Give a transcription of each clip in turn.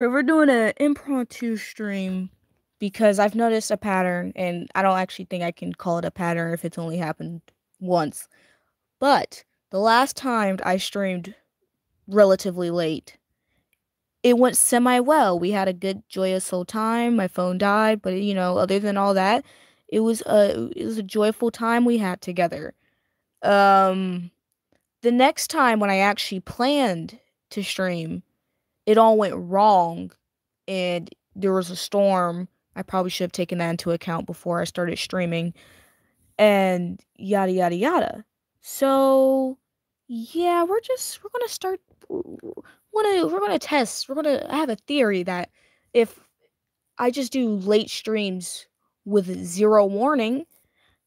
We're doing an impromptu stream because I've noticed a pattern, and I don't actually think I can call it a pattern if it's only happened once. But the last time I streamed relatively late, it went semi well. We had a good, joyous old time. My phone died, but other than all that, it was a joyful time we had together. Um, the next time when I actually planned to stream, it all went wrong and there was a storm. I probably should have taken that into account before I started streaming and yada yada yada. So yeah, we're gonna start we're gonna test. I have a theory that if I just do late streams with zero warning,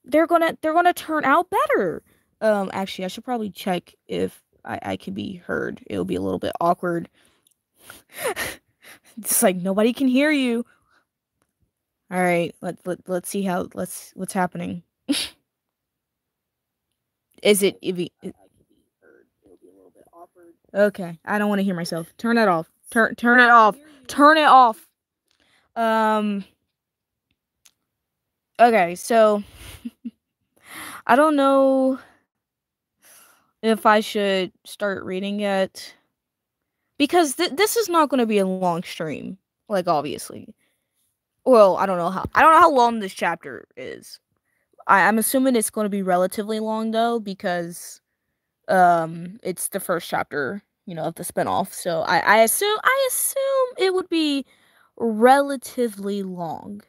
they're gonna turn out better. Actually I should probably check if I can be heard. It'll be a little bit awkward. It's like nobody can hear you. All right, let's see how let's what's happening. Is it if he, it- Okay, I don't want to hear myself. Turn it off. Turn it off. Turn it off. Um okay, so I don't know if I should start reading it because this is not going to be a long stream, like obviously. Well, I don't know how long this chapter is. I'm assuming it's going to be relatively long though because it's the first chapter, of the spinoff. So I assume it would be relatively long.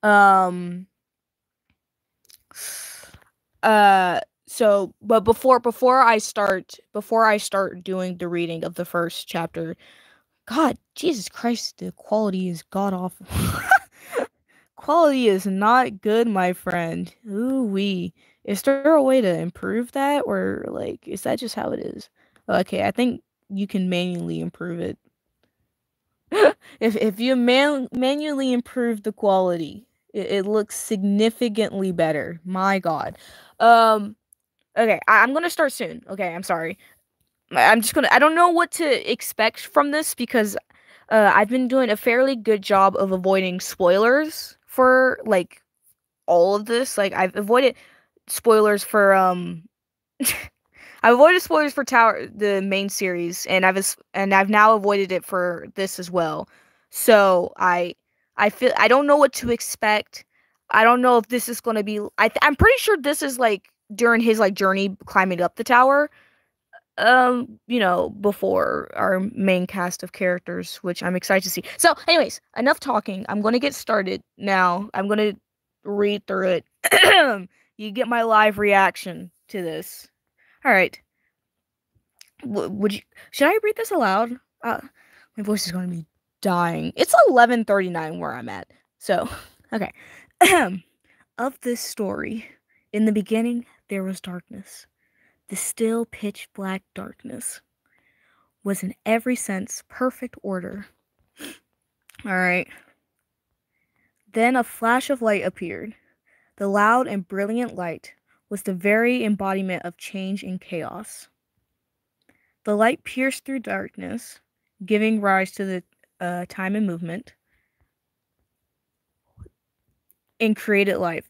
Um uh but before I start doing the reading of the first chapter, God, Jesus Christ, the quality is god awful. Quality is not good, my friend. Ooh wee. Is there a way to improve that, or like is that just how it is? Okay, I think you can manually improve it. If you manually improve the quality, it looks significantly better. My God. Um. Okay, I'm gonna start soon. Okay, I'm sorry. I don't know what to expect from this because I've been doing a fairly good job of avoiding spoilers for like all of this. Like I've avoided spoilers for I've avoided spoilers for Tower the main series and I've now avoided it for this as well. So I feel I don't know what to expect. I don't know if this is going to be I'm pretty sure this is like during his like journey climbing up the tower. Before our main cast of characters, which I'm excited to see. So, anyways, enough talking. I'm going to get started now. I'm going to read through it. You get my live reaction to this. All right. Would you? Should I read this aloud? My voice is going to be dying. It's 11:39 where I'm at. So, okay. Of this story, in the beginning there was darkness. The still pitch black darkness was in every sense perfect order. All right. Then a flash of light appeared. The loud and brilliant light was the very embodiment of change and chaos. The light pierced through darkness, giving rise to the time and movement, and created life.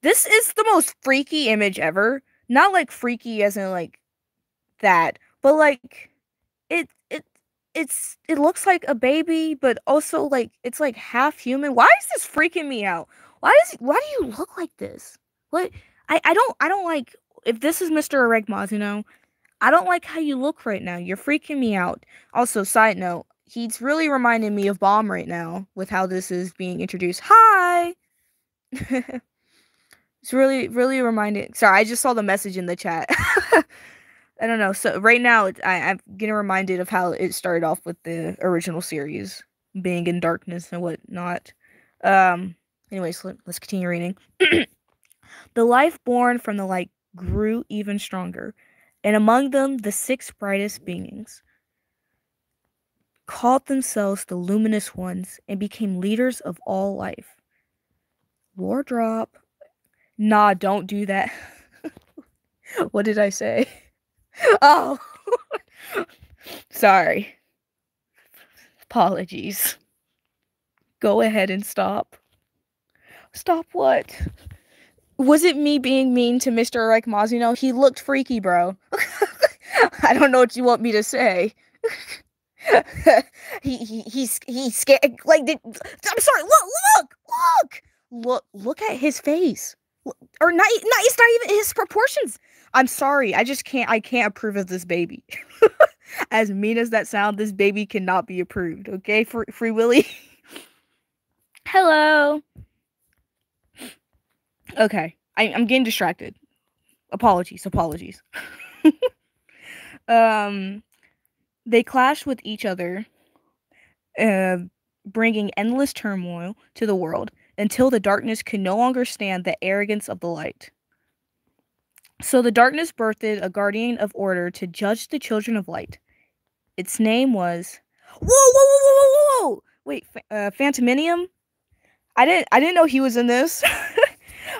This is the most freaky image ever. Not like freaky as in like that, but like it it it looks like a baby, but also like it's like half human. Why is this freaking me out? Why do you look like this? What I don't like if this is Mr. Urek Mazino, I don't like how you look right now. You're freaking me out. Also, side note, he's really reminding me of Bomb right now with how this is being introduced. Hi. It's really reminding. Sorry, I just saw the message in the chat. I don't know. So right now, I'm getting reminded of how it started off with the original series, being in darkness and whatnot. Um. Anyways, let's continue reading. The life born from the light grew even stronger, and among them the six brightest beings called themselves the luminous ones and became leaders of all life. War drop. Nah, don't do that. What did I say? Oh, sorry. Apologies. Go ahead and stop. Stop what? Was it me being mean to Mr. Urek Mazino? He looked freaky, bro. I don't know what you want me to say. He's scared. Like, I'm sorry. Look at his face. Or not. It's not even his proportions. I'm sorry. I just can't. I can't approve of this baby. As mean as that sound, this baby cannot be approved. Okay, Free Willy. Hello. Okay, I'm getting distracted. Apologies. um, they clash with each other, uh, bringing endless turmoil to the world until the darkness could no longer stand the arrogance of the light. So the darkness birthed a guardian of order to judge the children of light. Its name was whoa. Wait, Phantominium? I didn't know he was in this.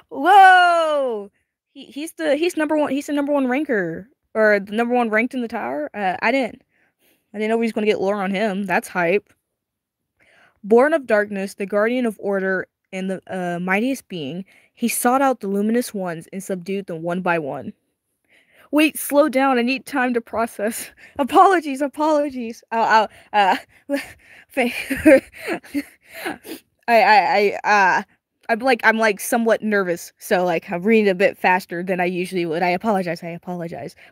Whoa. He's number one. He's the number one ranker or the number one ranked in the tower. I didn't know we was gonna get lore on him. That's hype. Born of darkness, the guardian of order and the mightiest being, he sought out the luminous ones and subdued them one by one. Wait, slow down. I need time to process. Apologies. I'm like somewhat nervous, so like I'm reading a bit faster than I usually would. I apologize.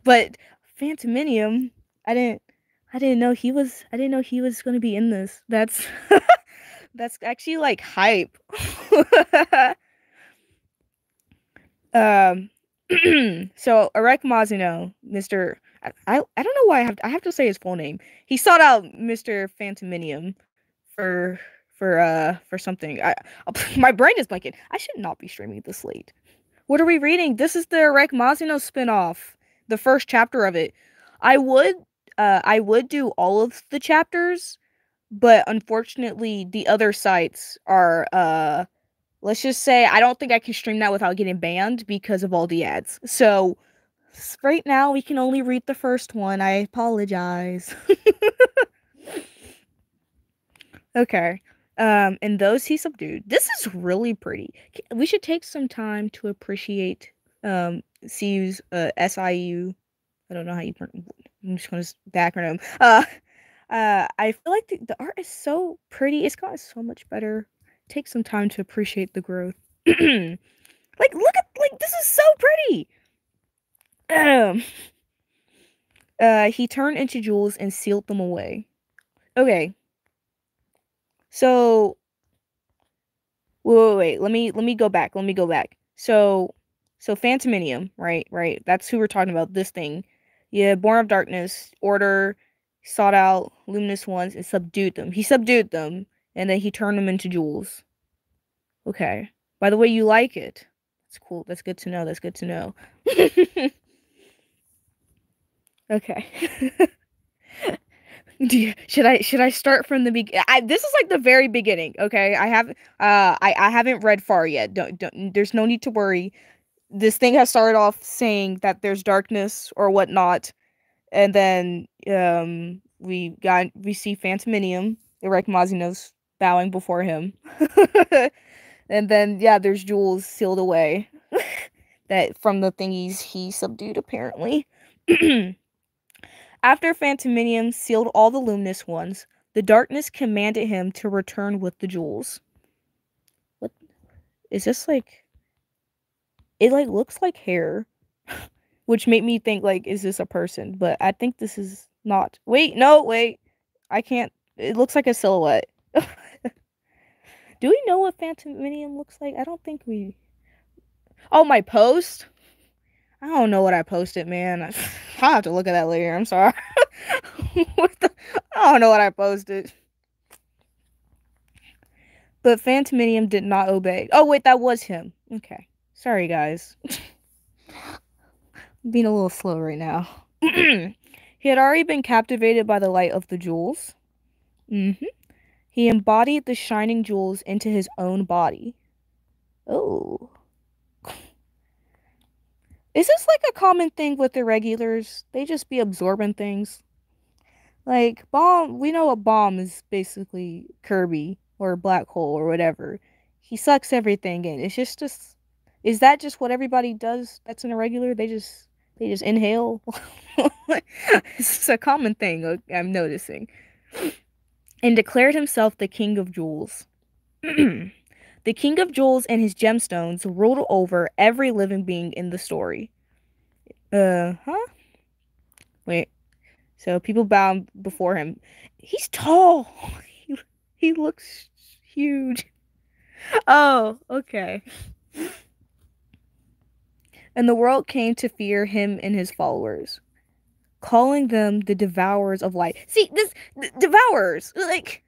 But Phantominium, I didn't I didn't know he was gonna be in this. That's actually like hype. um so Urek Mazino, Mr. I don't know why I have to say his full name. He sought out Mr. Phantominium for for something. My brain is blanking. I should not be streaming this late. What are we reading? This is the Urek Mazino spinoff, the first chapter of it. I would do all of the chapters, but unfortunately the other sites are let's just say I don't think I can stream that without getting banned because of all the ads. So right now we can only read the first one. I apologize. Okay. And those he subdued. This is really pretty. We should take some time to appreciate CU's SIU. I don't know how you I'm just gonna the acronym. I feel like the art is so pretty. It's gotten so much better. Take some time to appreciate the growth. Like look at this is so pretty. He turned into jewels and sealed them away. Okay. So wait. Let me go back. So Phantominium, right. That's who we're talking about. This thing. Yeah, born of darkness, order, sought out luminous ones and subdued them. He subdued them, and then he turned them into jewels. Okay. By the way, you like it. That's cool. That's good to know. Okay. Should I start from the beginning? This is like the very beginning. Okay, I haven't read far yet. Don't. There's no need to worry. This thing has started off saying that there's darkness or whatnot, and then we see Phantominium, Urek Mazino's bowing before him, and then yeah, there's jewels sealed away that from the thingies he subdued apparently. After Phantominium sealed all the luminous ones, the darkness commanded him to return with the jewels. What is this like? It like looks like hair, which made me think like, is this a person? But I think this is not. Wait, no, wait. I can't. It looks like a silhouette. Do we know what Phantominium looks like? I don't think we. Oh, my post. I don't know what I posted, man. I'll have to look at that later. I'm sorry. I don't know what I posted. But Phantominium did not obey. Oh, wait, that was him. Okay. Sorry, guys. I'm being a little slow right now. He had already been captivated by the light of the jewels. He embodied the shining jewels into his own body. Oh. Is this like a common thing with irregulars? They just be absorbing things. Like, Bomb, we know a bomb is basically Kirby or a black hole or whatever. He sucks everything in. It's just, is that just what everybody does that's an irregular? They just inhale? It's a common thing I'm noticing. And declared himself the king of jewels. The king of jewels and his gemstones ruled over every living being in the story. Huh? Wait. So people bow before him. He's tall. He, he looks huge. Oh, okay. And the world came to fear him and his followers, calling them the devourers of light. See, this devourers, like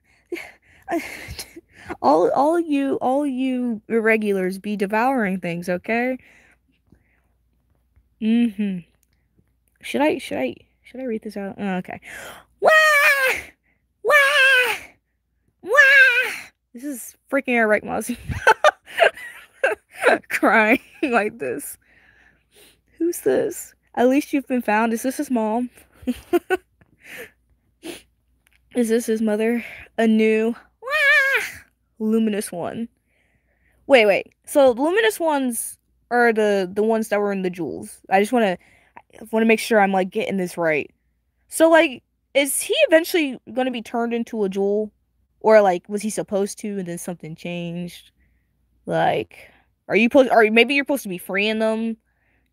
all you irregulars be devouring things, okay? Mm-hmm. Should I read this out? Oh, okay. Wah! Wah! Wah! This is freaking Urek Mazino crying like this. Who's this? At least you've been found. Is this his mom? Is this his mother? A new Wah! Luminous one. Wait. So luminous ones are the ones that were in the jewels. I just wanna make sure I'm like getting this right. So like, is he eventually gonna be turned into a jewel? Or like was he supposed to and then something changed? Like, maybe you're supposed to be freeing them?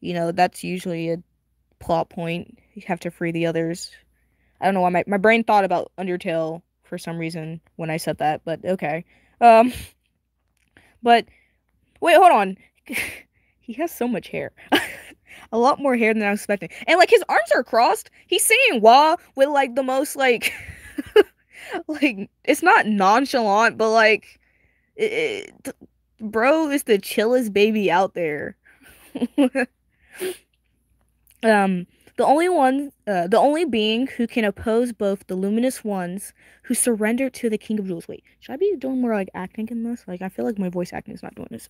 That's usually a plot point. You have to free the others. I don't know why my brain thought about Undertale for some reason when I said that, but okay. Um, but wait, hold on. He has so much hair. A lot more hair than I was expecting. And like his arms are crossed. He's saying wah with like the most like like it's not nonchalant, but like bro is the chillest baby out there. Um, the only being who can oppose both the luminous ones who surrender to the King of Jewels. Wait, should I be doing more like acting in this? Like, I feel like my voice acting is not doing this.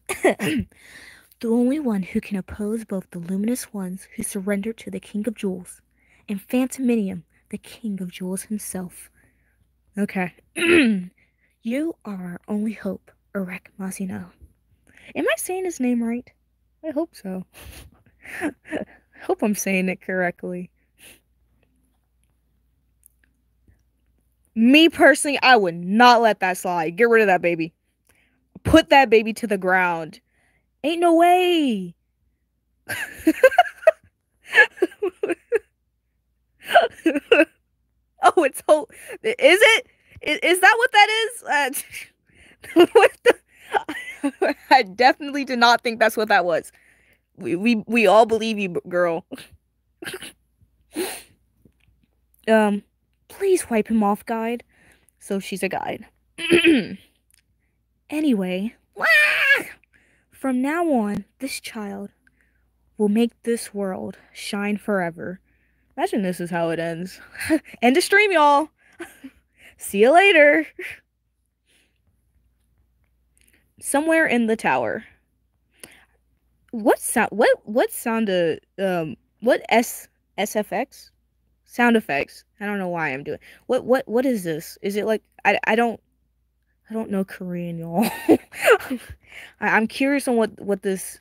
The only one who can oppose both the luminous ones who surrender to the King of Jewels and Phantominium, the King of Jewels himself. Okay. You are our only hope, Urek Mazino. Am I saying his name right? I hope so. Hope I'm saying it correctly. Me personally, I would not let that slide. Get rid of that baby. Put that baby to the ground. Ain't no way. Oh, it's whole. Is it? Is that what that is? What the? I definitely did not think that's what that was. We all believe you, girl. Um, please wipe him off, guide. So she's a guide. Anyway, from now on, this child will make this world shine forever. Imagine this is how it ends. End of stream, y'all. See you later. Somewhere in the tower. What sound? What sound? What SFX? Sound effects. I don't know why I'm doing. What is this? Is it like I don't know Korean, y'all. I'm curious on what this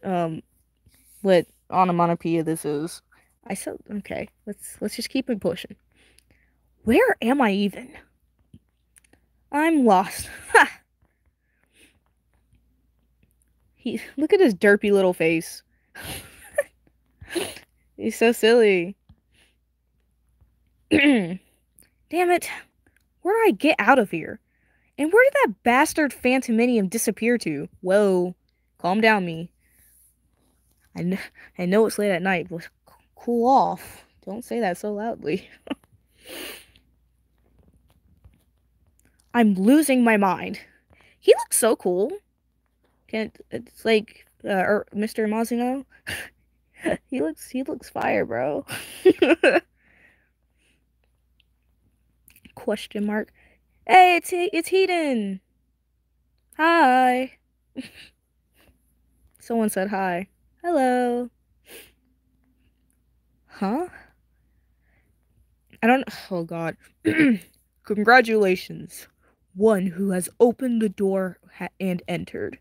what onomatopoeia this is. I said okay. Let's just keep it pushing. Where am I even? I'm lost. Ha! Look at his derpy little face. He's so silly. Damn it. Where do I get out of here? And where did that bastard Phantominium disappear to? Whoa. Calm down, me. I know it's late at night, but cool off. Don't say that so loudly. I'm losing my mind. He looks so cool. It's like Mr. Mazino. He looks fire, bro. Question mark. Hey, it's Heaton. Hi. Someone said hi. Hello. Huh? I don't. Oh God. Congratulations, one who has opened the door and entered.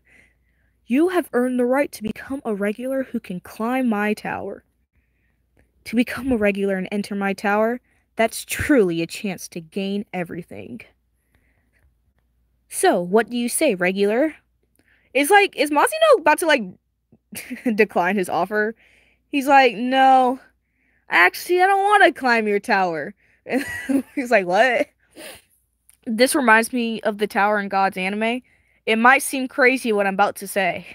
You have earned the right to become a regular who can climb my tower. To become a regular and enter my tower, that's truly a chance to gain everything. So, what do you say, regular? Is Mazino about to decline his offer? He's like, no, actually, I don't want to climb your tower. He's like, what? This reminds me of the Tower in God's anime. It might seem crazy what I'm about to say.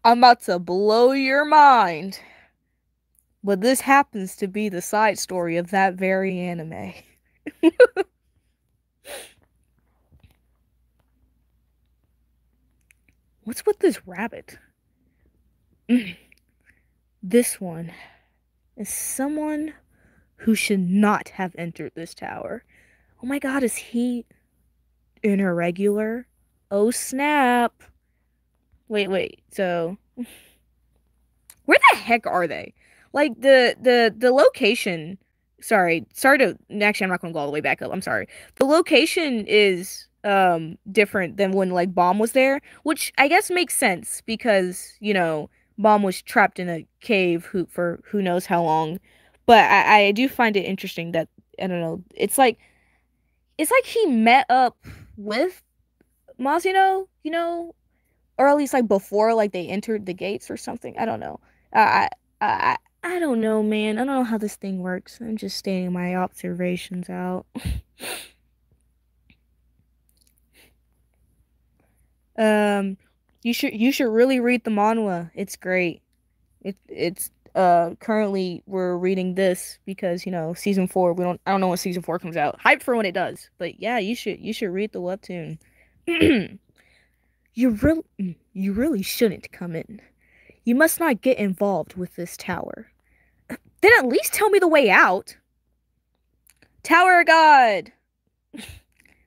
I'm about to blow your mind. But this happens to be the side story of that very anime. What's with this rabbit? This one is someone who should not have entered this tower. Oh my god, is he an irregular? Oh snap. Wait. So, where the heck are they? Like the location. Sorry to actually I'm not gonna go all the way back up. I'm sorry. The location is different than when like Bomb was there, which I guess makes sense because, Bomb was trapped in a cave for who knows how long. But I do find it interesting that I don't know, it's like he met up with Mazino, or at least like before like they entered the gates or something. I don't know. I don't know, man. I don't know how this thing works. I'm just stating my observations out. Um, you should really read the manhwa. It's great. It's currently we're reading this because season 4 I don't know when season 4 comes out. Hyped for when it does. But yeah, you should read the webtoon. You really shouldn't come in. You must not get involved with this tower. Then at least tell me the way out. Tower God.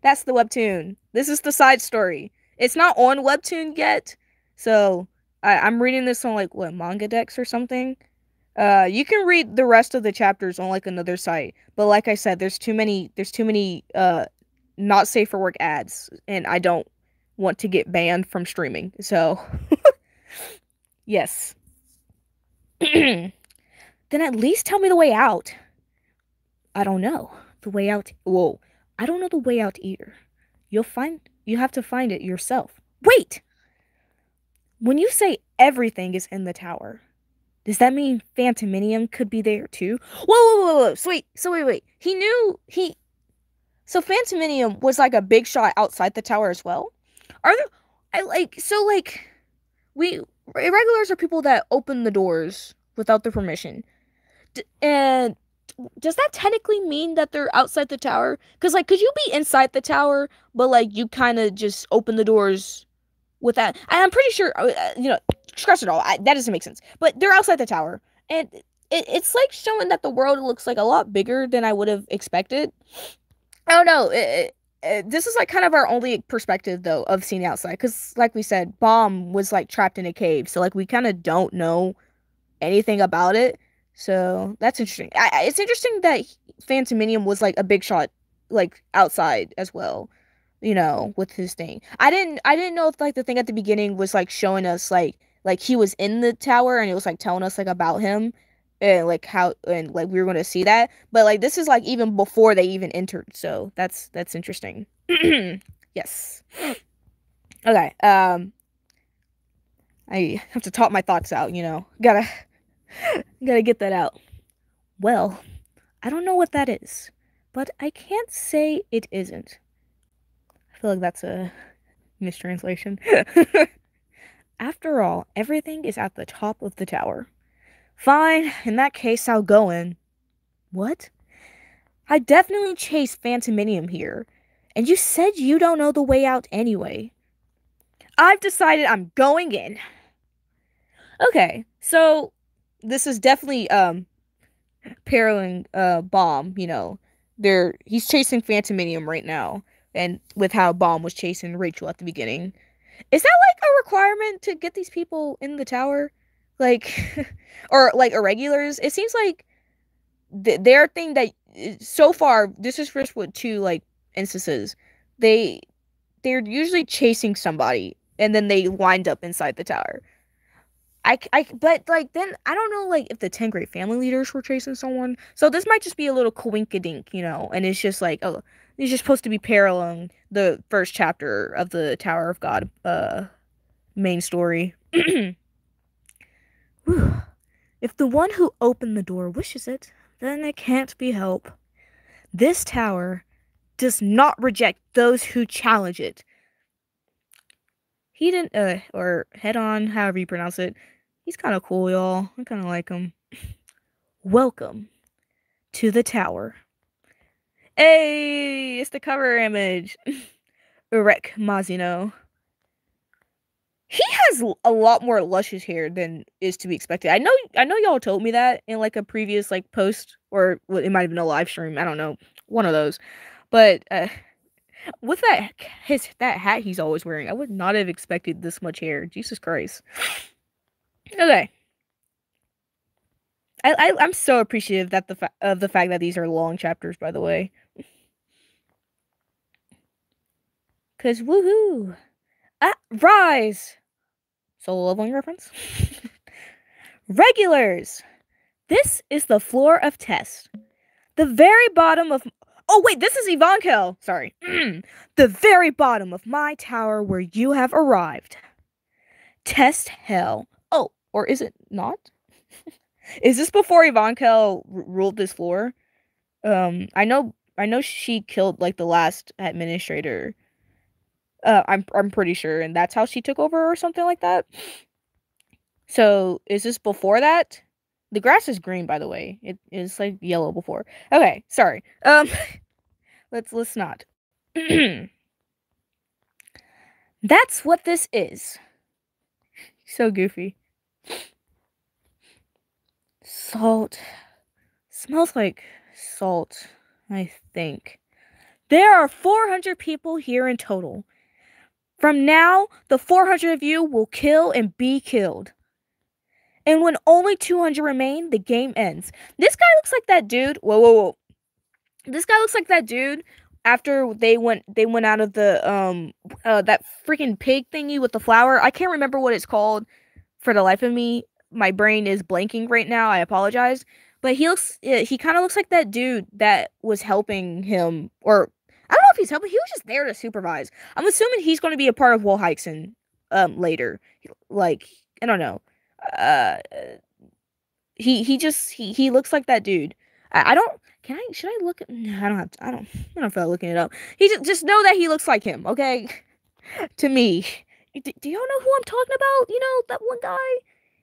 That's the webtoon. This is the side story. It's not on webtoon yet, so I'm reading this on like what manga decks or something. You can read the rest of the chapters on like another site, but like I said, there's too many not safe for work ads, and I don't want to get banned from streaming. So yes. Then at least tell me the way out. I don't know the way out. Whoa, I don't know the way out either. You have to find it yourself. Wait! When you say everything is in the tower, does that mean Phantominium could be there too? Whoa. So wait. So Phantominium was like a big shot outside the tower as well? Are there, we, irregulars are people that open the doors without their permission. And does that technically mean that they're outside the tower? Because, like, could you be inside the tower, but, like, you kind of just open the doors with that? I'm pretty sure, scratch it all. That doesn't make sense. But they're outside the tower. And it's, like, showing that the world looks, like, a lot bigger than I would have expected. I don't know. This is, like, kind of our only perspective, though, of seeing the outside. Because, like we said, Bomb was, like, trapped in a cave. So, like, we kind of don't know anything about it. So that's interesting. It's interesting that Phantominium was like a big shot, like outside as well, with his thing. I didn't know if like the thing at the beginning was like showing us like he was in the tower and it was like telling us like about him and like how and like we were going to see that. But like this is like even before they even entered. So that's interesting. Yes. Okay. I have to talk my thoughts out, Gotta get that out. Well, I don't know what that is, but I can't say it isn't. I feel like that's a mistranslation. After all, everything is at the top of the tower. Fine, in that case, I'll go in. What? I definitely chased Phantominium here, and you said you don't know the way out anyway. I've decided I'm going in. Okay, so this is definitely paralleling Bomb, he's chasing Phantominium right now, and with how Bomb was chasing Rachel at the beginning. Is that like a requirement to get these people in the tower? Like or like irregulars? It seems like their thing that so far this is first with two like instances. They they're usually chasing somebody and then they wind up inside the tower. But like then I don't know like if the 10 great family leaders were chasing someone. So this might just be a little coinkydink, and it's just like, oh, it's just supposed to be paralleling the first chapter of the Tower of God main story. If the one who opened the door wishes it, then it can't be helped. This tower does not reject those who challenge it. He didn't, or head on, however you pronounce it. He's kind of cool, y'all. I kind of like him. Welcome to the tower. Hey, it's the cover image. Urek Mazino. He has a lot more luscious hair than is to be expected. I know y'all told me that in like a previous like post, or it might have been a live stream. I don't know, one of those. But with that hat he's always wearing, I would not have expected this much hair. Jesus Christ. Okay. I'm so appreciative that of the fact that these are long chapters, by the way. Cause woohoo! Rise! Solo leveling reference? Regulars! This is the floor of test. The very bottom of... Oh, wait, this is Ivankel! Sorry. The very bottom of my tower where you have arrived. Test hell. Oh, or is it not? Is this before Ivankel ruled this floor? I know she killed, like, the last administrator. I'm pretty sure, and that's how she took over or something like that. So, is this before that? The grass is green, by the way. It is like yellow before. Okay, sorry. Let's not. That's what this is. So goofy. Salt. Smells like salt, I think. There are 400 people here in total. From now, the 400 of you will kill and be killed. And when only 200 remain, the game ends. This guy looks like that dude. Whoa. This guy looks like that dude after they went out of the that freaking pig thingy with the flower. I can't remember what it's called for the life of me. My brain is blanking right now. I apologize. But he kind of looks like that dude that was helping him, or I don't know if he's helping. He was just there to supervise. I'm assuming he's going to be a part of Wolheixen later. Like, I don't know. He looks like that dude. Should I look at, no, I don't feel like looking it up. He just know that he looks like him, okay? To me. Do y'all know who I'm talking about? You know, that one guy?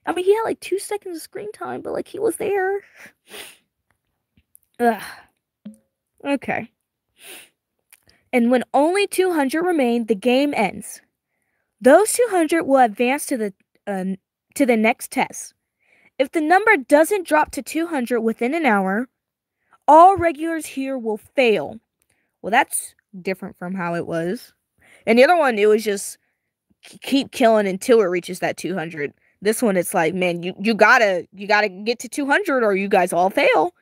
I mean, he had like 2 seconds of screen time, but like he was there. Ugh. Okay. And when only 200 remain, the game ends. Those 200 will advance to the next test. If the number doesn't drop to 200 within an hour, all regulars here will fail. Well, that's different from how it was. And the other one, it was just keep killing until it reaches that 200. This one, it's like, man, you gotta get to 200 or you guys all fail.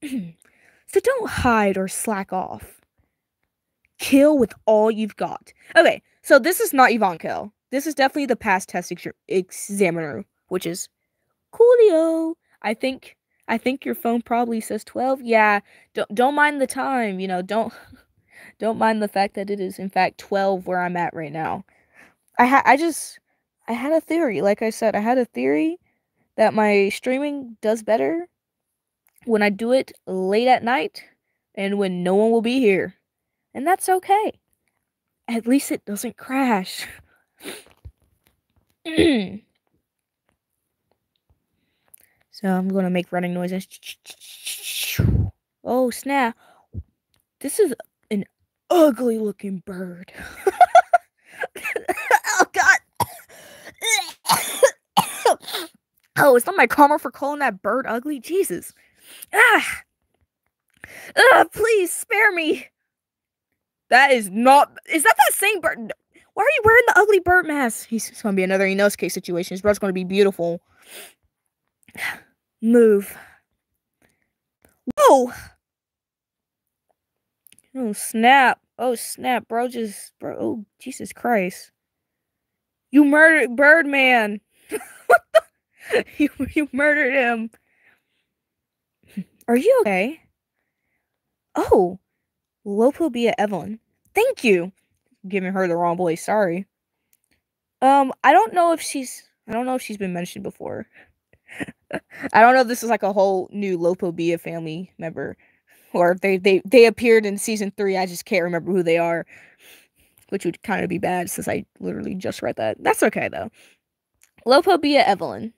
So don't hide or slack off. Kill with all you've got. Okay, so this is not Ivankel. This is definitely the past test examiner, which is coolio. I think your phone probably says 12. Yeah, don't mind the time, don't mind the fact that it is in fact 12 where I'm at right now. I had a theory. Like I said, I had a theory that my streaming does better when I do it late at night and when no one will be here. And that's okay. At least it doesn't crash. So I'm going to make running noises. Oh, snap. This is an ugly looking bird. Oh, God. Oh, is that my karma for calling that bird ugly? Jesus. Please spare me. That is not... Is that same bird? Why are you wearing the ugly bird mask? It's going to be another Inosuke situation. His bird's going to be beautiful. Move. Whoa! Oh snap! Oh snap, bro! Bro. Oh Jesus Christ! You murdered Birdman. You murdered him. Are you okay? Oh, Lopobia Evelyn. Thank you. Giving her the wrong voice. Sorry. I don't know if she's been mentioned before. I don't know if this is like a whole new Lopobia family member, or if they appeared in season 3. I just can't remember who they are, which would kind of be bad since I literally just read that. That's okay though. Lopobia Evelyn.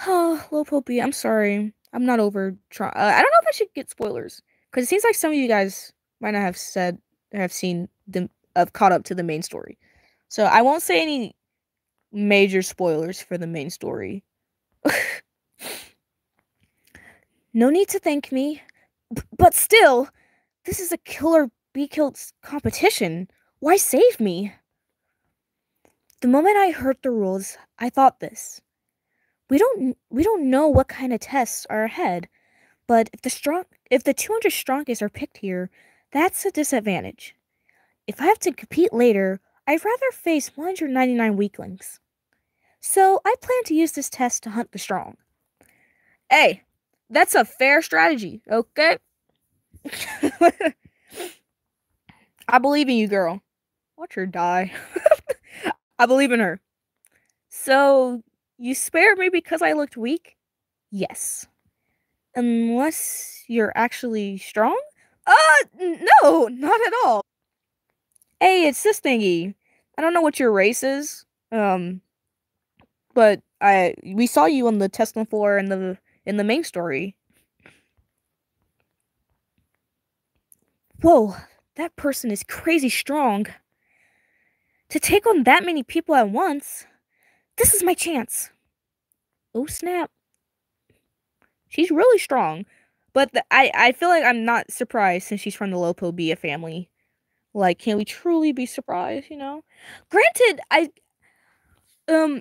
Oh, Lopobia. I'm sorry. I'm not over trying. I don't know if I should get spoilers because it seems like some of you guys might not have seen the have caught up to the main story. So I won't say any major spoilers for the main story. No need to thank me. But still, this is a killer be killed competition. Why save me? The moment I heard the rules, I thought this. We don't know what kind of tests are ahead, but if the 200 strongest are picked here, that's a disadvantage. If I have to compete later, I'd rather face 199 weaklings. So I plan to use this test to hunt the strong. Hey, that's a fair strategy, okay? I believe in you, girl. Watch her die. I believe in her. So, you spared me because I looked weak? Yes. Unless you're actually strong? No, not at all. Hey, it's this thingy. I don't know what your race is. But we saw you on the testing floor in the main story. Whoa, that person is crazy strong. To take on that many people at once, this is my chance. Oh snap. She's really strong. But I feel like I'm not surprised since she's from the Lopobia family. Like, can we truly be surprised, you know? Granted,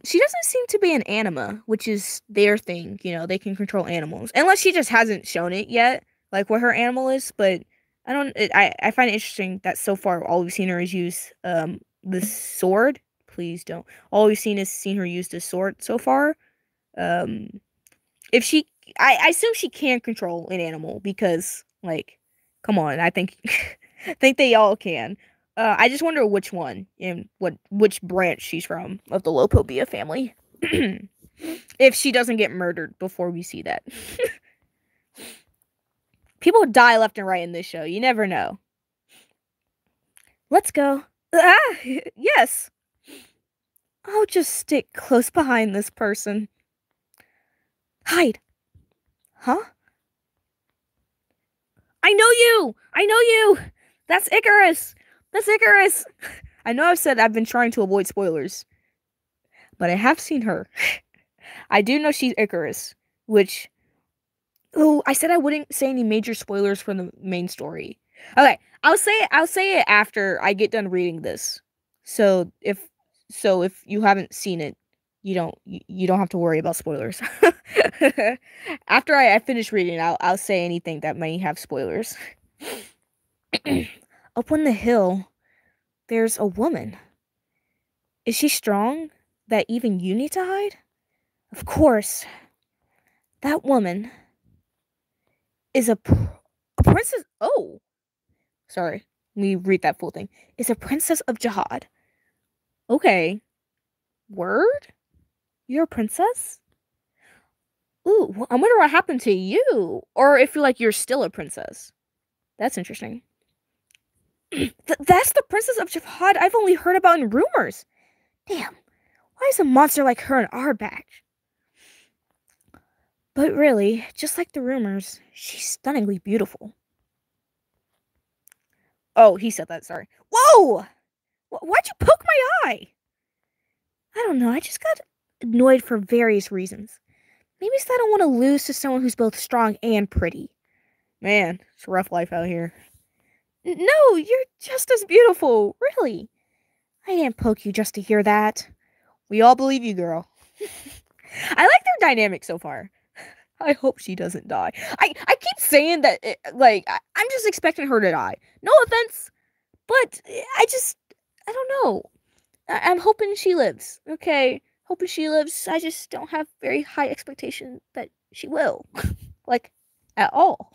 she doesn't seem to be an anima, which is their thing, you know, they can control animals. Unless she just hasn't shown it yet, like what her animal is, but I find it interesting that so far all we've seen her is use the sword. Please don't. All we've seen is seen her use the sword so far. Um if she I assume she can control an animal because like come on, I think I think they all can. I just wonder which one and which branch she's from of the Lopobia family. If she doesn't get murdered before we see that. People die left and right in this show. You never know. Let's go. Ah, yes. I'll just stick close behind this person. Hide. Huh? I know you! I know you! That's Icarus! That's Icarus! I know I've said I've been trying to avoid spoilers, but I have seen her. I do know she's Icarus, which. Oh, I said I wouldn't say any major spoilers from the main story. Okay, I'll say it after I get done reading this. So if you haven't seen it, you don't have to worry about spoilers. After I finish reading, I'll say anything that may have spoilers. Up on the hill, there's a woman. Is she strong that even you need to hide? Of course. That woman is a princess. Oh, sorry. Let me read that full thing. Is a princess of Jihad. Okay. Word? You're a princess? Ooh, I wonder what happened to you. Or if you're still a princess. That's interesting. That's the princess of Jihad I've only heard about in rumors. Damn. Why is a monster like her in our batch? But really, just like the rumors, she's stunningly beautiful. Oh, he said that, sorry. Whoa! Why'd you poke my eye? I don't know, I just got annoyed for various reasons. Maybe it's that I don't want to lose to someone who's both strong and pretty. Man, it's a rough life out here. No, you're just as beautiful, really. I didn't poke you just to hear that. We all believe you, girl. I like their dynamic so far. I hope she doesn't die. I keep saying that, I'm just expecting her to die. No offense, but I don't know. I'm hoping she lives. Okay, hoping she lives. I just don't have very high expectation that she will, like, at all.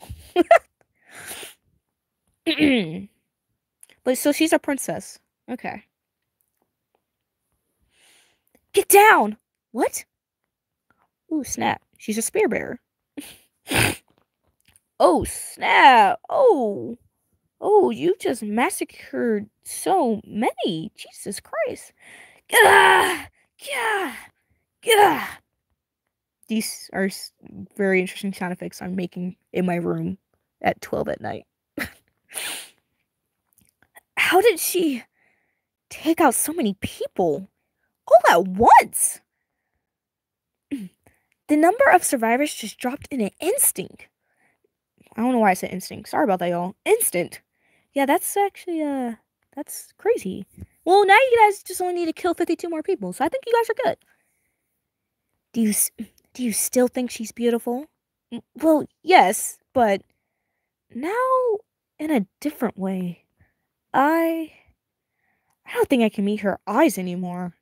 But so she's a princess. Okay. Get down! What? Ooh, snap. She's a spear bearer. Oh, snap. Oh. Oh, you just massacred so many. Jesus Christ. Gah! Gah! Gah! These are very interesting sound effects I'm making in my room at 12 at night. How did she take out so many people all at once? The number of survivors just dropped in an instant. I don't know why I said instinct. Sorry about that, y'all. Instant. Yeah, that's actually, that's crazy. Well, now you guys just only need to kill 52 more people, so I think you guys are good. Do you still think she's beautiful? Well, yes, but now in a different way. I don't think I can meet her eyes anymore.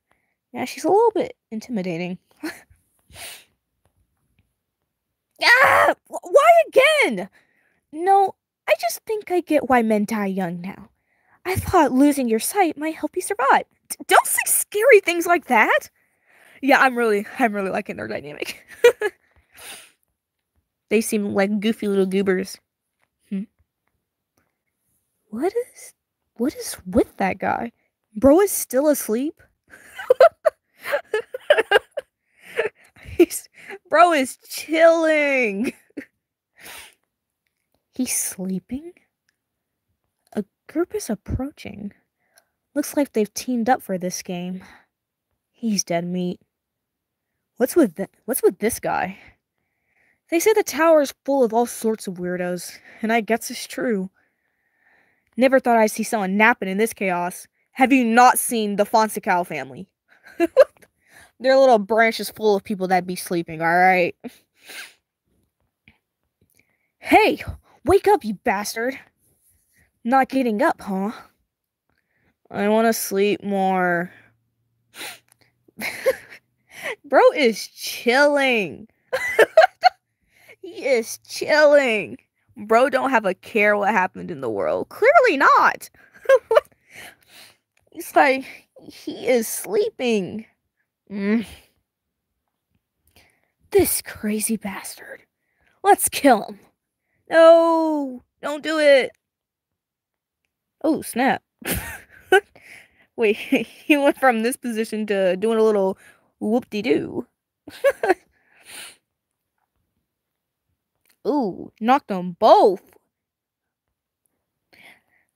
Yeah, she's a little bit intimidating. Ah! Why again? No, I just think I get why men die young now. I thought losing your sight might help you survive. Don't say scary things like that. Yeah, I'm really liking their dynamic. They seem like goofy little goobers. What is with that guy? Bro is still asleep? Bro is chilling. He's sleeping? A group is approaching. Looks like they've teamed up for this game. He's dead meat. What's with this guy? They say the tower is full of all sorts of weirdos, and I guess it's true. Never thought I'd see someone napping in this chaos. Have you not seen the Fonseca family? Their little branch is full of people that be sleeping, alright? Hey, wake up, you bastard! Not getting up, huh? I want to sleep more. Bro is chilling. He is chilling. Bro don't have a care what happened in the world. Clearly not. It's like he is sleeping. This crazy bastard. Let's kill him. No, don't do it. Oh, snap. Wait, he went from this position to doing a little whoop-de-doo. Ooh, knocked them both.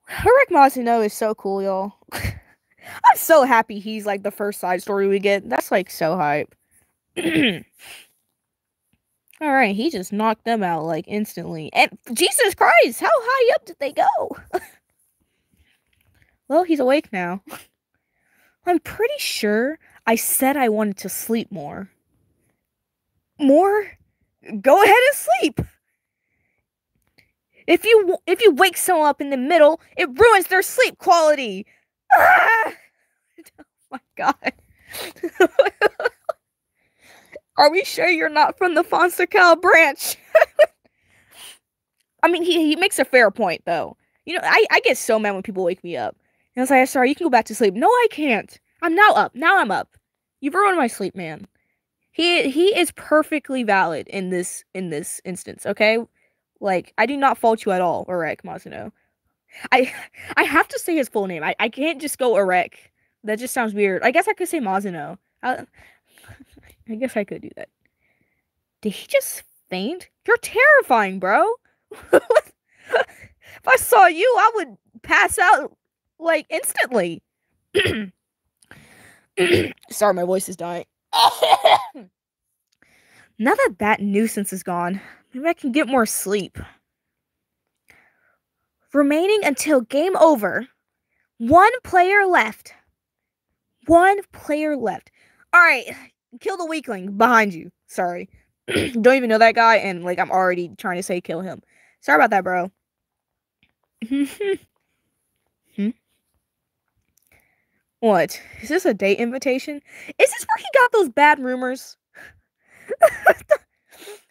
Urek Mazino is so cool, y'all. I'm so happy he's like the first side story we get. That's like so hype. Alright, he just knocked them out like instantly. And Jesus Christ, how high up did they go? Well, he's awake now. I'm pretty sure I said I wanted to sleep more. More? Go ahead and sleep. If you wake someone up in the middle, it ruins their sleep quality. Ah! Oh my god. Are we sure you're not from the Fonseca branch? I mean, he makes a fair point though. You know, I get so mad when people wake me up. And I was like, sorry, you can go back to sleep. No, I can't. I'm now up. Now I'm up. You've ruined my sleep, man. He is perfectly valid in this instance, okay? Like, I do not fault you at all, Urek Mazino. I have to say his full name. I can't just go Urek. That just sounds weird. I guess I could say Mazino. I guess I could do that. Did he just faint? You're terrifying, bro. If I saw you, I would pass out, like, instantly. Sorry, my voice is dying. Now that nuisance is gone, maybe I can get more sleep. Remaining until game over. One player left. One player left. Alright, kill the weakling behind you. Sorry. Don't even know that guy, and like I'm already trying to say kill him. Sorry about that, bro. What? Is this a date invitation? Is this where he got those bad rumors?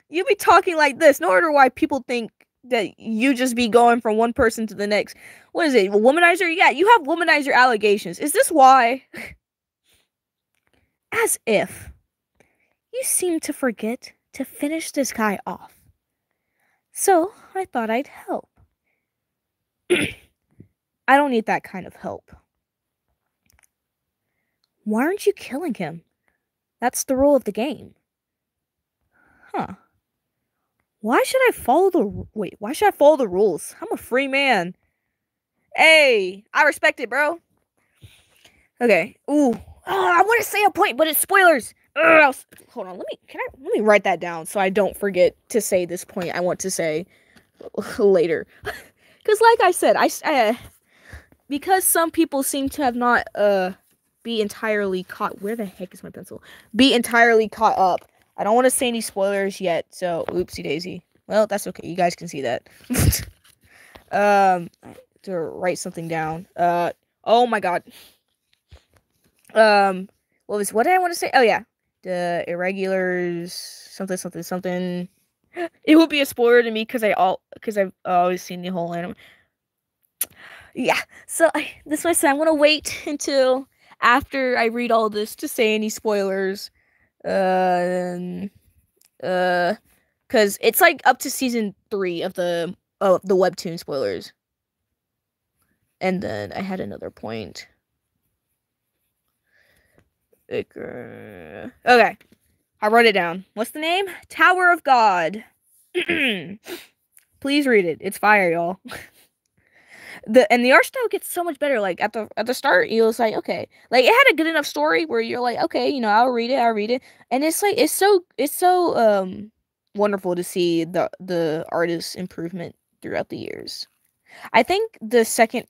You be talking like this. No wonder why people think that you just be going from one person to the next. What is it? Womanizer? Yeah, you have womanizer allegations. Is this why? As if. You seem to forget to finish this guy off. So I thought I'd help. I don't need that kind of help. Why aren't you killing him? That's the rule of the game. Huh. Why should I follow the why should I follow the rules? I'm a free man. Hey, I respect it, bro. Okay. Ooh. Oh, I want to say a point, but it's spoilers. Hold on. Let me write that down so I don't forget to say this point I want to say later. Cuz like I said, because some people seem to have not be entirely caught. Where the heck is my pencil? Be entirely caught up. I don't want to say any spoilers yet, so oopsie daisy. Well, that's okay. You guys can see that. To write something down. Oh my god. What did I want to say? Oh yeah, the irregulars. Something. It would be a spoiler to me because I've always seen the whole anime. Yeah. So this is why I said I'm gonna wait until after I read all this to say any spoilers. Because it's like up to season 3 of the webtoon spoilers. And then I had another point. Okay, I wrote it down. What's the name? Tower of God. Please read it. It's fire, y'all. The art style gets so much better. Like at the start, it was like okay, like it had a good enough story where you're like okay, I'll read it, and it's like it's so wonderful to see the artist's improvement throughout the years. I think the second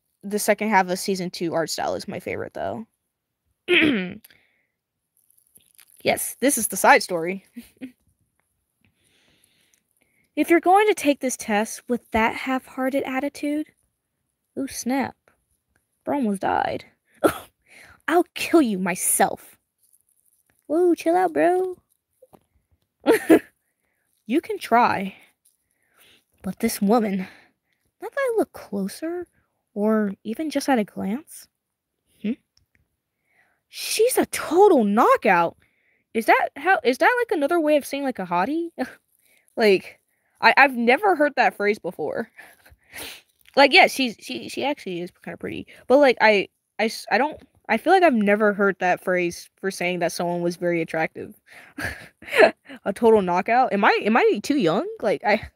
half of season 2 art style is my favorite though. Yes, this is the side story. If you're going to take this test with that half-hearted attitude, ooh, snap. Bro almost died. I'll kill you myself. Whoa, chill out, bro. You can try. But this woman, not that I look closer, or even just at a glance, she's a total knockout. Is that like another way of saying like a hottie? Like, I've never heard that phrase before. Like, yeah, she actually is kind of pretty, but like I feel like I've never heard that phrase for saying that someone was very attractive. A total knockout. Am I too young? Like I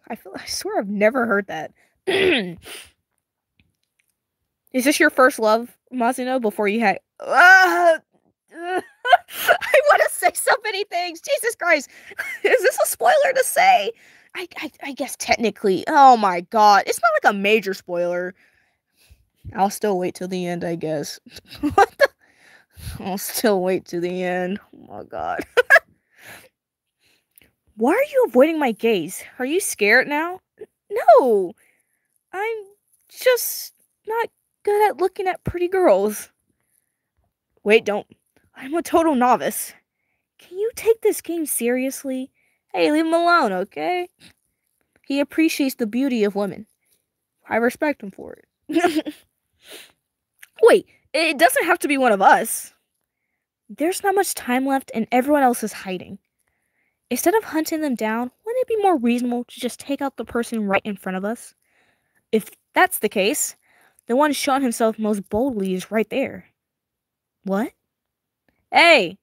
swear I've never heard that. Is this your first love, Mazino? Before you had I want to say so many things. Jesus Christ. Is this a spoiler to say? I guess technically. Oh my god. It's not like a major spoiler. I'll still wait till the end, I guess. What the? I'll still wait till the end. Oh my god. Why are you avoiding my gaze? Are you scared now? No. I'm just not good at looking at pretty girls. Wait, don't. I'm a total novice. Can you take this game seriously? Hey, leave him alone, okay? He appreciates the beauty of women. I respect him for it. Wait, it doesn't have to be one of us. There's not much time left and everyone else is hiding. Instead of hunting them down, wouldn't it be more reasonable to just take out the person right in front of us? If that's the case, the one showing himself most boldly is right there. What? Hey!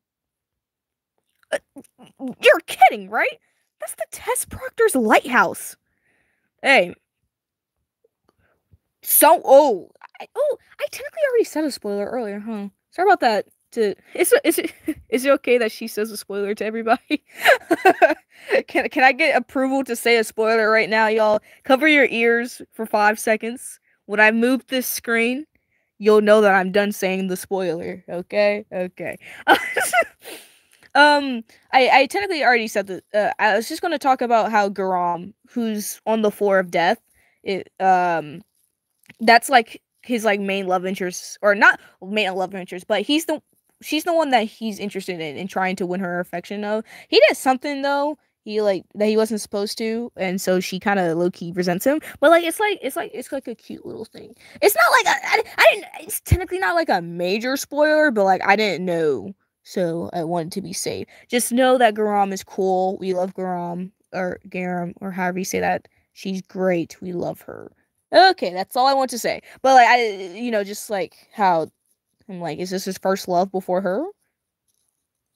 You're kidding, right? That's the test proctor's lighthouse. Hey. I technically already said a spoiler earlier, huh? Sorry about that. Is it okay that she says a spoiler to everybody? Can I get approval to say a spoiler right now, y'all? Cover your ears for 5 seconds. When I move this screen, you'll know that I'm done saying the spoiler. Okay? Okay. I technically already said that. I was just going to talk about how Garam, who's on the floor of death, it that's like his like main love interest, or not main love interest, but she's the one that he's interested in and trying to win her affection of. He did something though. He like that he wasn't supposed to, and so she kind of low key resents him. But like it's like a cute little thing. It's not like I didn't. It's technically not like a major spoiler, but like I didn't know, so I wanted to be safe. Just know that Garam is cool. We love Garam, or Garam, or however you say that. She's great. We love her. Okay, that's all I want to say. But like just like how I'm like, is this his first love before her?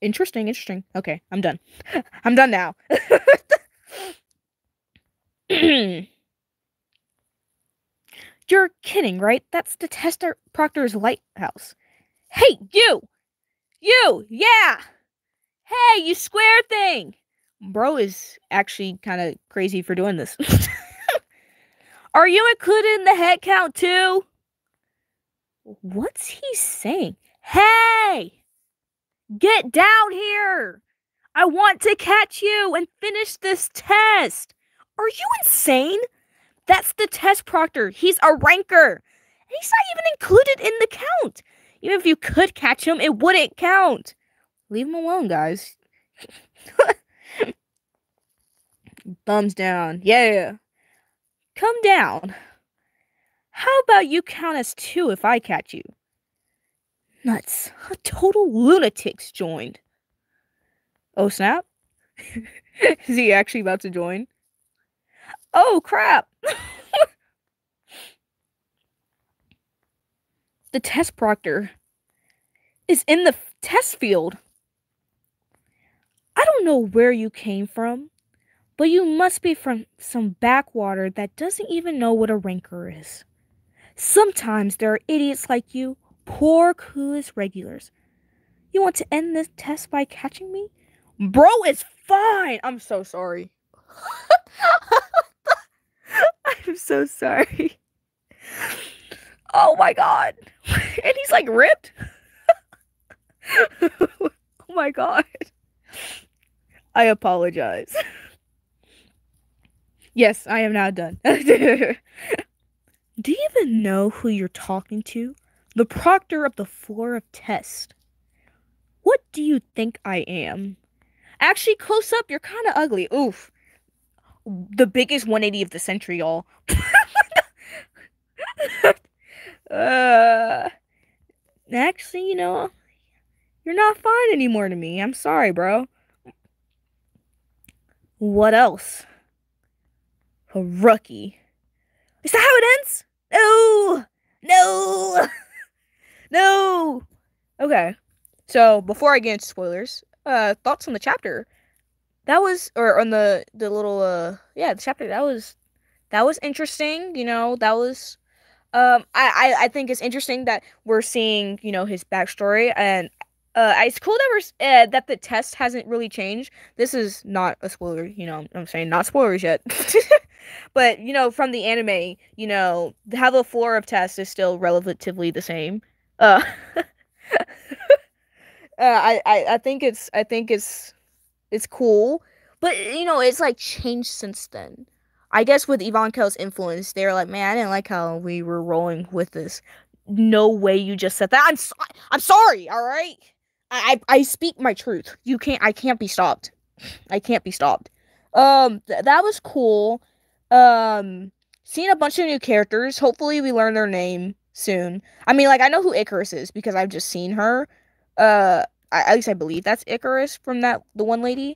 Interesting, interesting. Okay, I'm done. I'm done now. You're kidding, right? That's the Tester Proctor's lighthouse. Hey, you! You! Yeah! Hey, you square thing! Bro is actually kind of crazy for doing this. Are you included in the head count too? What's he saying? Hey! Get down here! I want to catch you and finish this test! Are you insane? That's the test proctor. He's a ranker. He's not even included in the count. Even if you could catch him, it wouldn't count. Leave him alone, guys. Thumbs down. Yeah. Come down. How about you count as 2 if I catch you? Nuts. A total lunatic's joined. Oh, snap. Is he actually about to join? Oh, crap. The test proctor is in the test field. I don't know where you came from, but you must be from some backwater that doesn't even know what a ranker is. Sometimes there are idiots like you, poor clueless regulars. You want to end this test by catching me? Bro, it's fine. I'm so sorry. I'm so sorry. Oh my god. And he's like ripped. Oh my god. I apologize. Yes, I am now done. Do you even know who you're talking to? The proctor of the floor of test. What do you think I am? Actually, close up, you're kind of ugly. Oof. The biggest 180 of the century, y'all. Actually, you're not fine anymore to me. I'm sorry, bro. What else? A rookie. Is that how it ends? No! No! No! Okay. So, before I get into spoilers, thoughts on the chapter. That was, or on the little, the chapter, that was interesting, that was, I think it's interesting that we're seeing, his backstory, and it's cool that that the test hasn't really changed. This is not a spoiler, I'm saying not spoilers yet. But, from the anime, how the floor of test is still relatively the same. Uh, I think it's cool, but it's like changed since then. I guess with Ivanko's influence, they're like, man, I didn't like how we were rolling with this. No way you just said that. I'm sorry. All right. I speak my truth. I can't be stopped. I can't be stopped. That was cool. Seeing a bunch of new characters. Hopefully we learn their name soon. I mean, like, I know who Icarus is because I've just seen her. At least I believe that's Icarus from the one lady.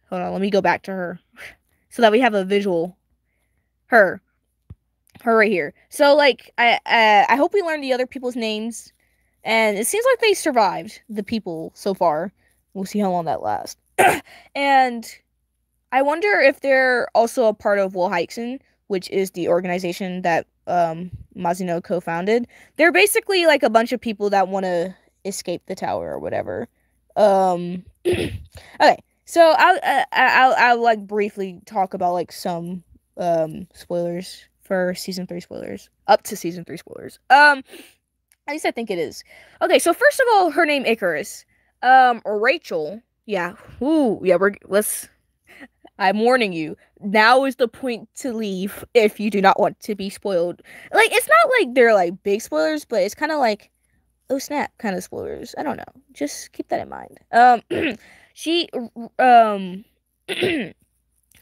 Hold on, let me go back to her so that we have a visual. Her right here. So like, I hope we learn the other people's names, and it seems like they survived the people so far. We'll see how long that lasts. And I wonder if they're also a part of Wollheisen, which is the organization that Mazino co-founded. They're basically like a bunch of people that want to escape the tower or whatever. Okay, so I'll like briefly talk about like some spoilers for season 3 spoilers, up to season 3 spoilers. At least I think it is. Okay, so first of all, her name Icarus. Rachel, Yeah. Ooh, yeah, let's I'm warning you. Now is the point to leave if you do not want to be spoiled. Like it's not like they're like big spoilers, but it's kind of like oh snap kind of spoilers. I don't know. Just keep that in mind. She um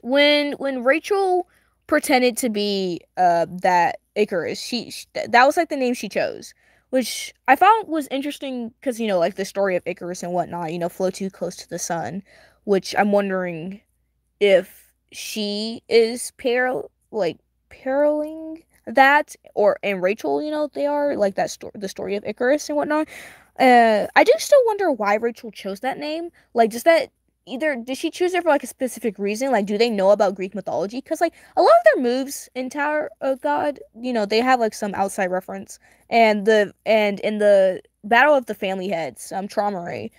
when Rachel pretended to be that Icarus, that was like the name she chose, which I found was interesting because like the story of Icarus and whatnot, flow too close to the sun, which I'm wondering if she is paraling that, or and Rachel, they are like that story, the story of Icarus and whatnot. I do still wonder why Rachel chose that name. Like, does that either did she choose it for like a specific reason? Like, do they know about Greek mythology? Because like a lot of their moves in Tower of God, they have like some outside reference. And in the Battle of the Family Heads, Traumaray,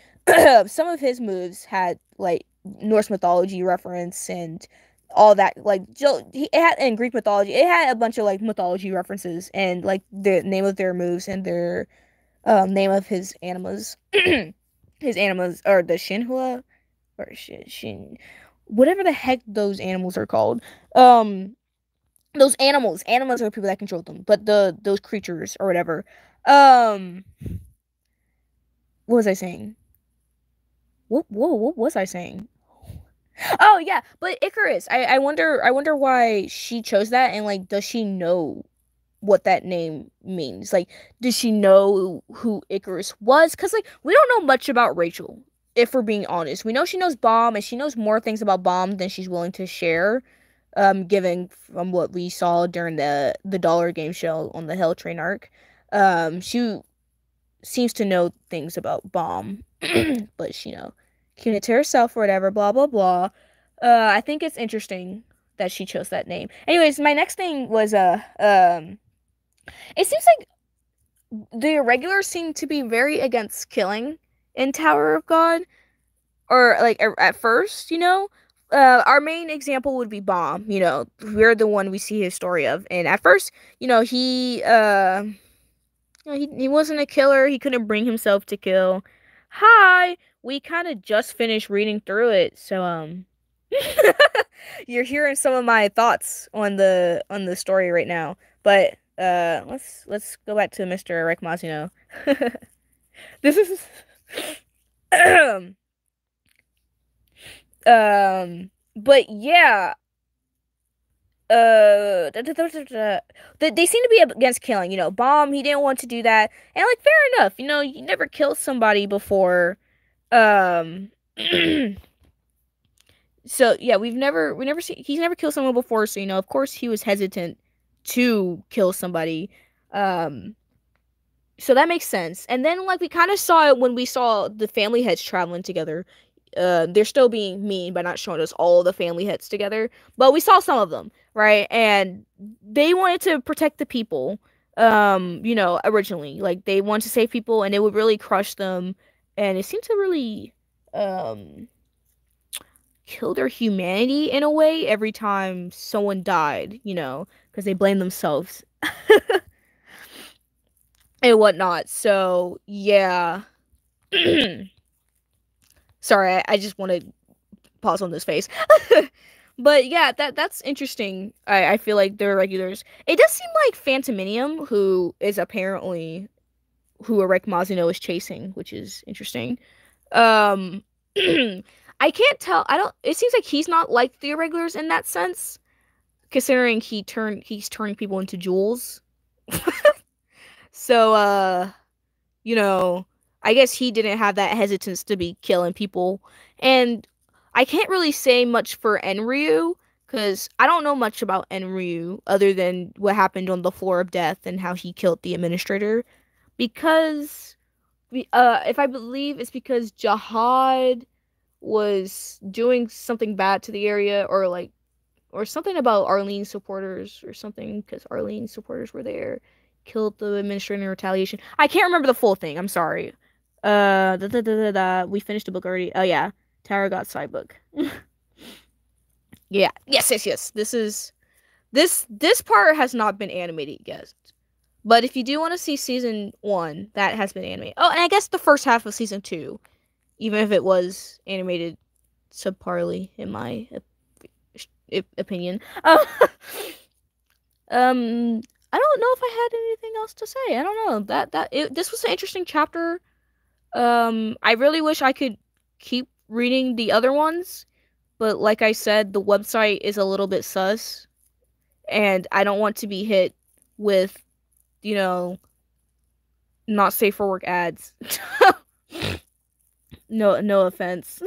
some of his moves had like Norse mythology reference and all that. Like, it had in Greek mythology, it had a bunch of like mythology references and like the name of their moves and their name of his animas. His animas or the Shinhua or Shin, whatever the heck those animals are called. Um, those animals are the people that control them, but those creatures or whatever. Um, what was I saying? What was I saying? Oh yeah, but Icarus. I wonder why she chose that, and like, does she know what that name means? Like, does she know who Icarus was? Because like we don't know much about Rachel, if we're being honest. We know she knows Bomb, and she knows more things about Bomb than she's willing to share. Given from what we saw during the Dollar Game show on the Hell Train arc, she seems to know things about Bomb, but keeping it to herself or whatever. Blah blah blah. I think it's interesting that she chose that name. Anyways, my next thing was it seems like the irregulars seem to be very against killing in Tower of God, or like at first, our main example would be Bomb. We're the one we see his story of, and at first, he wasn't a killer. He couldn't bring himself to kill. Hi, we kind of just finished reading through it, so you're hearing some of my thoughts on the story right now. But let's go back to Mr. Urek Mazino. This is but yeah, they seem to be against killing. Bomb, he didn't want to do that, and like fair enough. You never killed somebody before. Um, so yeah, we never seen he's never killed someone before. So of course he was hesitant to kill somebody. Um, so that makes sense. And then like we kind of saw it when we saw the family heads traveling together. They're still being mean by not showing us all the family heads together, but we saw some of them, right? And they wanted to protect the people. Originally, like they wanted to save people, and it would really crush them, and it seemed to really kill their humanity in a way every time someone died, because they blame themselves and whatnot. So yeah. Sorry, I just want to pause on this face. But yeah, that's interesting. I feel like they're regulars. It does seem like Phantominium, who is apparently who Urek Mazino is chasing, which is interesting. Um, I can't tell. I don't. It seems like he's not like the irregulars in that sense, considering he's turning people into jewels. So, you know, I guess he didn't have that hesitance to be killing people. And I can't really say much for Enryu because I don't know much about Enryu other than what happened on the floor of death and how he killed the administrator. Because, if I believe it's because Jihad was doing something bad to the area, or something about Arlene's supporters or something, because Arlene's supporters were there, killed the administrator in retaliation. I can't remember the full thing. I'm sorry. We finished the book already. Oh yeah, Tara got side book. Yeah. Yes. This part has not been animated yet. But if you do want to see season 1, that has been animated. Oh, and I guess the first half of season 2 even if it was animated subparly, in my opinion. Um, I don't know if I had anything else to say. I don't know. This was an interesting chapter. I really wish I could keep reading the other ones, but like I said, the website is a little bit sus, and I don't want to be hit with, you know, not safe for work ads. No offense.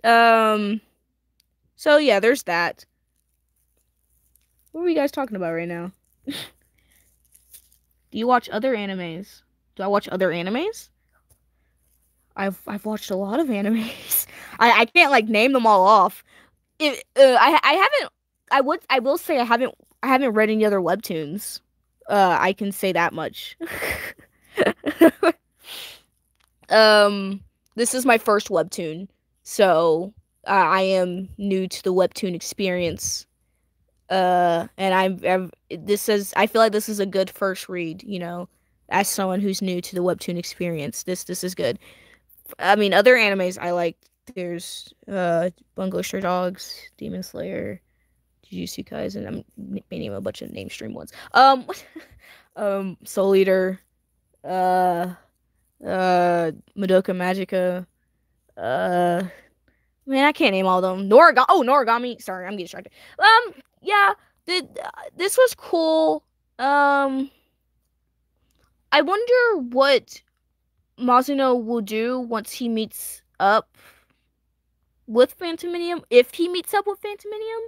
Um, so yeah, there's that. What are you guys talking about right now? Do you watch other animes? Do I watch other animes? I've watched a lot of animes. I can't like name them all off. I haven't. I will say I haven't read any other webtoons. I can say that much. Um, this is my first webtoon, so I am new to the webtoon experience. And I feel like this is a good first read, as someone who's new to the webtoon experience. This is good. I mean, other animes I like. There's Bungo Stray Dogs, Demon Slayer, Jujutsu Kaisen. I'm naming a bunch of mainstream ones. Soul Eater, uh, Madoka Magica. Uh, Man, I can't name all of them. Noragami. Sorry, I'm getting distracted. Yeah, this was cool. Um, I wonder what Mazino will do once he meets up with Phantominium. If he meets up with Phantominium,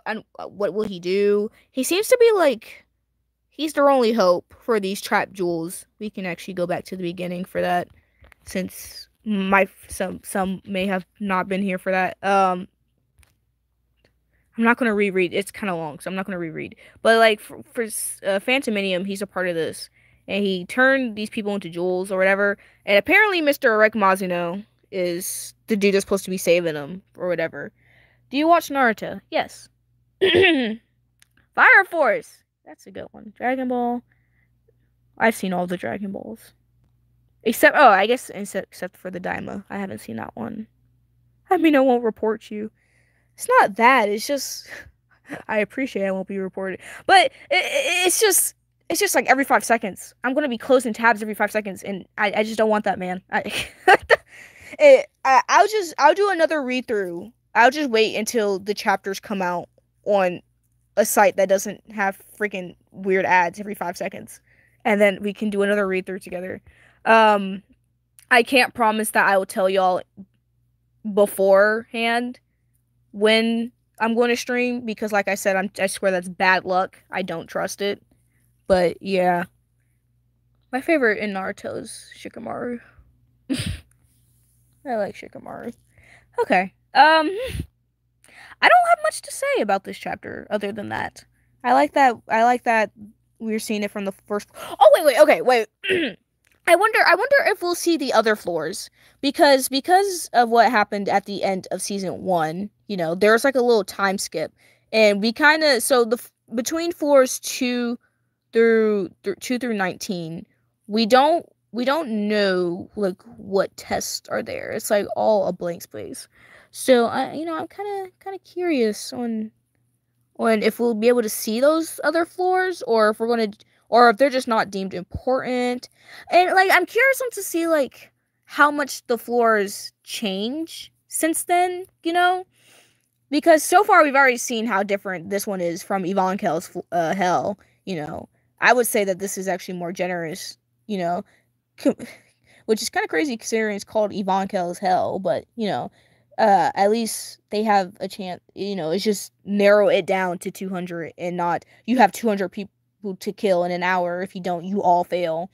and what will he do? He seems to be like he's their only hope for these trap jewels. We can actually go back to the beginning for that, since some may have not been here for that. I'm not gonna reread. It's kind of long, so I'm not gonna reread. But like for Phantominium, he's a part of this, and he turned these people into jewels or whatever. And apparently, Mr. Urek Mazino is the dude that's supposed to be saving them or whatever. Do you watch Naruto? Yes. Fire Force. That's a good one. Dragon Ball. I've seen all the Dragon Balls. I guess except for the Daima. I haven't seen that one. I mean, I won't report you. It's not that. It's just I appreciate I won't be reported, but it's just like every 5 seconds. I'm gonna be closing tabs every 5 seconds, and I just don't want that, man. I'll do another read through. I'll just wait until the chapters come out on a site that doesn't have freaking weird ads every 5 seconds, and then we can do another read through together. Um, I can't promise that I will tell y'all beforehand when I'm going to stream, because like I said, I swear that's bad luck. I don't trust it. But yeah. My favorite in Naruto is Shikamaru. I like Shikamaru. Okay. I don't have much to say about this chapter other than that. I like that we're seeing it from the first. Oh wait, okay, wait. I wonder if we'll see the other floors, because of what happened at the end of season 1, there's like a little time skip, and we kind of so the between floors 2 through 19, we don't know like what tests are there. It's like all a blank space. So I'm kind of curious on if we'll be able to see those other floors, or if we're going to, or if they're just not deemed important. And like I'm curious on to see like how much the floors change since then, because so far we've already seen how different this one is from Ivankel's hell, I would say that this is actually more generous, you know, which is kind of crazy considering it's called Ivankel's hell, but at least they have a chance, it's just narrow it down to 200, and not you have 200 people to kill in an hour. If you don't, you all fail.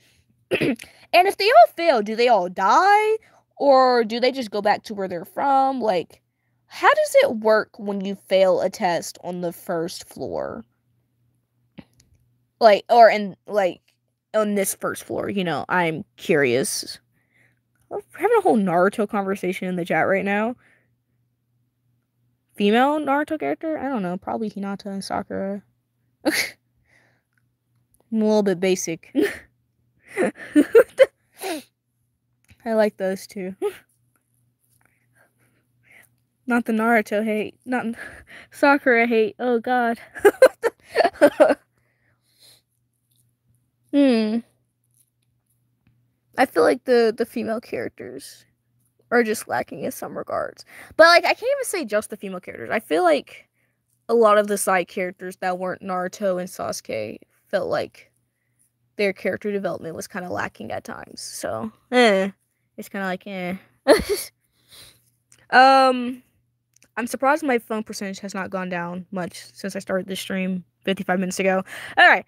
And if they all fail, do they all die, or do they just go back to where they're from? Like, how does it work when you fail a test on the first floor? Like, or in like on this first floor, I'm curious. We're having a whole Naruto conversation in the chat right now. Female Naruto character? I don't know. Probably Hinata and Sakura. I'm a little bit basic. I like those too. Not the Naruto hate. Not Sakura hate. Oh god. Hmm. I feel like the female characters are just lacking in some regards. But like I can't even say just the female characters. I feel like a lot of the side characters that weren't Naruto and Sasuke felt like their character development was kind of lacking at times. So, it's kind of like, um, I'm surprised my phone percentage has not gone down much since I started this stream 55 minutes ago. All right.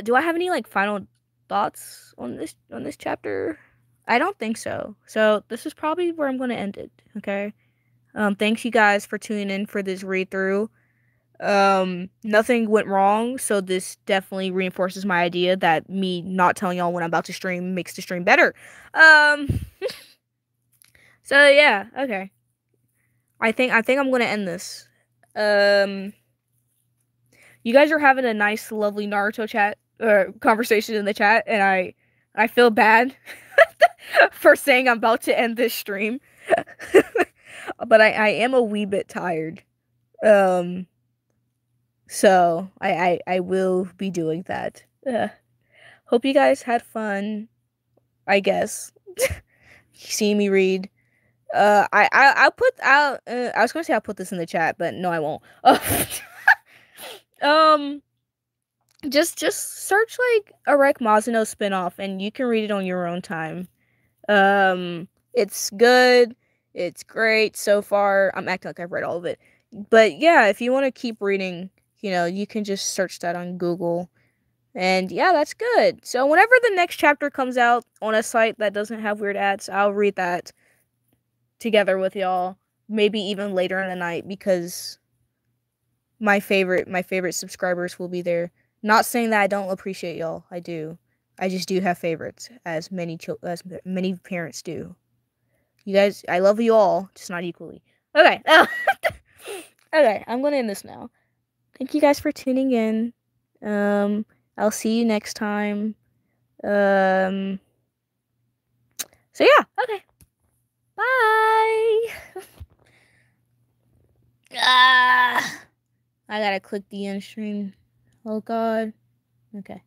Do I have any like final thoughts on this chapter? I don't think so. So this is probably where I'm going to end it. Okay. Thanks you guys for tuning in for this read through. Nothing went wrong, so this definitely reinforces my idea that me not telling y'all when I'm about to stream makes the stream better. Um, so yeah, okay. I think I'm gonna end this. Um, you guys are having a nice, lovely Naruto chat or conversation in the chat, and I feel bad for saying I'm about to end this stream, but I am a wee bit tired. Um. So I will be doing that. Hope you guys had fun. I guess seeing me read. I'll put out. I was gonna say I'll put this in the chat, but no, I won't. Um, just search like Urek Mazino spinoff, and you can read it on your own time. It's good. It's great so far. I'm acting like I've read all of it, but yeah, if you want to keep reading, you can just search that on Google. And yeah, that's good. So whenever the next chapter comes out on a site that doesn't have weird ads, I'll read that together with y'all. Maybe even later in the night because my favorite subscribers will be there. Not saying that I don't appreciate y'all. I do. I just do have favorites, as many parents do. You guys, I love you all, just not equally. Okay. Okay, I'm gonna end this now. Thank you guys for tuning in. I'll see you next time. Um, so yeah, okay. Bye. Ah, I gotta click the end stream. Oh god. Okay.